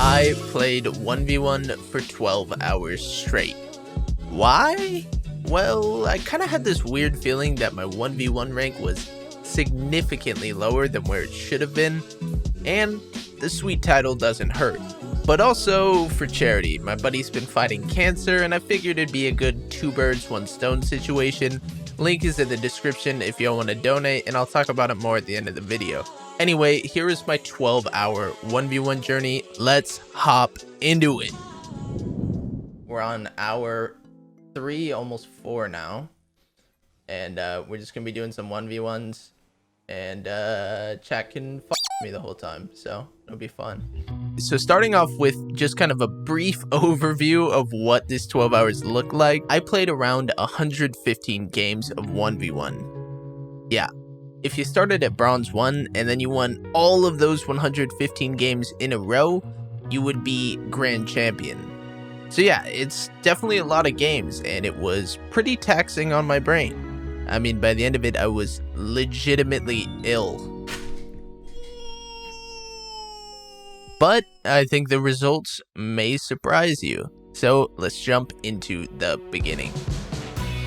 I played 1v1 for 12 hours straight. Why? Well, I kind of had this weird feeling that my 1v1 rank was significantly lower than where it should have been, and the sweet title doesn't hurt. But also for charity, my buddy's been fighting cancer and I figured it'd be a good two birds, one stone situation. Link is in the description if y'all want to donate, and I'll talk about it more at the end of the video. Anyway, here is my 12-hour 1v1 journey. Let's hop into it. We're on hour 3, almost 4 now. And we're just going to be doing some 1v1s. And chat can f me the whole time, so it'll be fun. So starting off with just kind of a brief overview of what this 12 hours looked like, I played around 115 games of 1v1. Yeah, if you started at bronze 1 and then you won all of those 115 games in a row, you would be grand champion. So yeah, it's definitely a lot of games and it was pretty taxing on my brain. I mean, by the end of it, I was legitimately ill. But I think the results may surprise you. So let's jump into the beginning.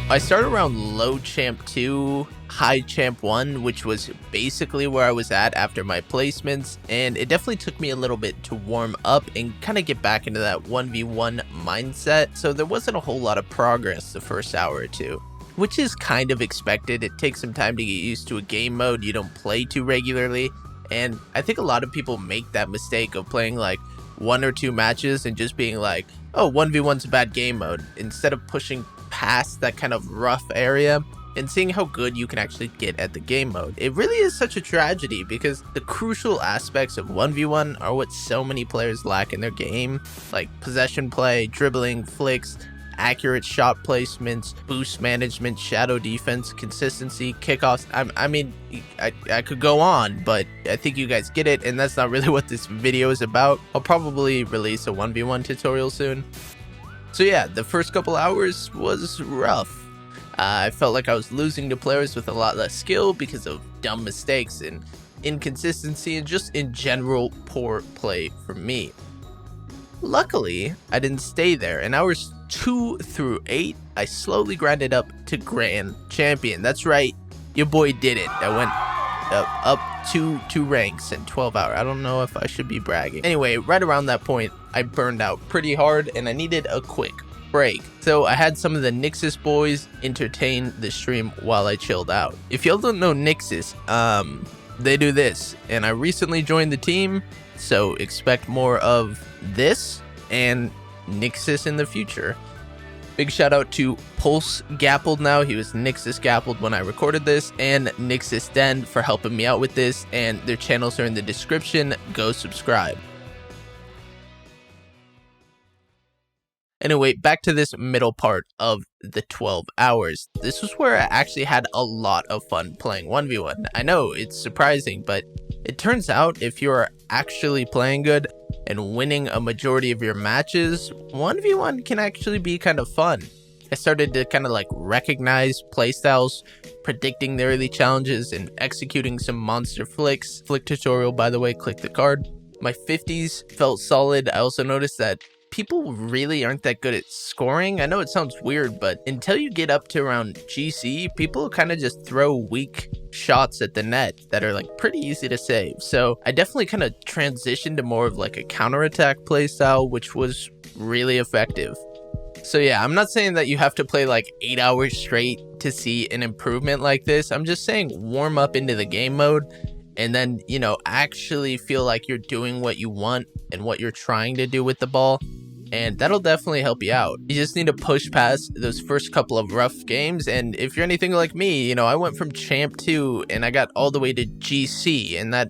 I started around low champ 2, high champ 1, which was basically where I was at after my placements. And it definitely took me a little bit to warm up and kind of get back into that 1v1 mindset. So there wasn't a whole lot of progress the first hour or two, which is kind of expected. It takes some time to get used to a game mode you don't play too regularly. And I think a lot of people make that mistake of playing like 1 or 2 matches and just being like, oh, 1v1's a bad game mode, instead of pushing past that kind of rough area and seeing how good you can actually get at the game mode. It really is such a tragedy because the crucial aspects of 1v1 are what so many players lack in their game, like possession play, dribbling, flicks, accurate shot placements, boost management, shadow defense, consistency, kickoffs. I mean, I could go on, but I think you guys get it, and that's not really what this video is about. I'll probably release a 1v1 tutorial soon. So yeah, the first couple hours was rough. I felt like I was losing to players with a lot less skill because of dumb mistakes and inconsistency and just in general poor play from me. Luckily, I didn't stay there. In hours 2 through 8, I slowly grinded up to Grand Champion. That's right, your boy did it. I went up two ranks in 12 hours. I don't know if I should be bragging. Anyway, right around that point, I burned out pretty hard and I needed a quick break. So I had some of the Nixus boys entertain the stream while I chilled out. If y'all don't know Nixus, they do this. And I recently joined the team, so expect more of this and Nixus in the future. Big shout out to Pulse Gappled now. He was Nixus Gappled when I recorded this, and Nixus Den for helping me out with this, and their channels are in the description. Go subscribe. Anyway, back to this middle part of the 12 hours. This was where I actually had a lot of fun playing 1v1. I know it's surprising, but it turns out if you're actually playing good and winning a majority of your matches, 1v1 can actually be kind of fun. I started to kind of like recognize playstyles, predicting the early challenges, and executing some monster flicks. Flick tutorial, by the way, click the card. My 50s felt solid. I also noticed that people really aren't that good at scoring. I know it sounds weird, but until you get up to around GC, people kind of just throw weak shots at the net that are like pretty easy to save. So I definitely kind of transitioned to more of like a counterattack playstyle, which was really effective. So yeah, I'm not saying that you have to play like 8 hours straight to see an improvement like this. I'm just saying warm up into the game mode and then, you know, actually feel like you're doing what you want and what you're trying to do with the ball. And that'll definitely help you out. You just need to push past those first couple of rough games. And if you're anything like me, you know, I went from champ 2 and I got all the way to GC in that,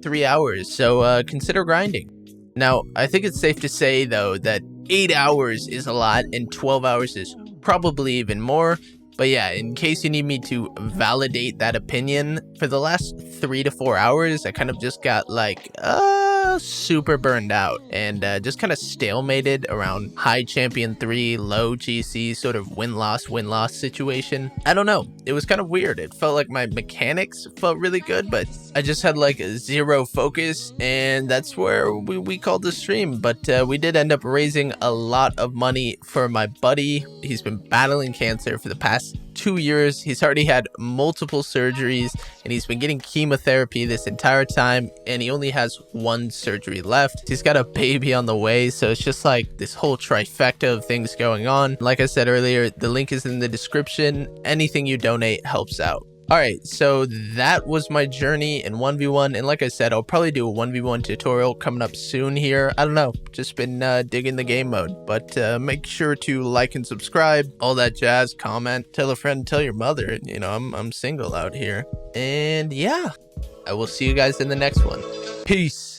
3 hours. So consider grinding. Now, I think it's safe to say, though, that 8 hours is a lot and 12 hours is probably even more. But yeah, in case you need me to validate that opinion, for the last 3 to 4 hours, I kind of just got like, super burned out and just kind of stalemated around high champion 3, low GC sort of win-loss situation. I don't know. It was kind of weird. It felt like my mechanics felt really good, but I just had like zero focus, and that's where we called the stream. But we did end up raising a lot of money for my buddy. He's been battling cancer for the past 2 years. He's already had multiple surgeries, and he's been getting chemotherapy this entire time, and he only has 1 surgery left. He's got a baby on the way, so it's just like this whole trifecta of things going on. Like I said earlier, the link is in the description. Anything you donate helps out. Alright, so that was my journey in 1v1, and like I said, I'll probably do a 1v1 tutorial coming up soon here. I don't know, just been digging the game mode, but make sure to like and subscribe, all that jazz, comment, tell a friend, tell your mother, you know, I'm single out here. And yeah, I will see you guys in the next one. Peace!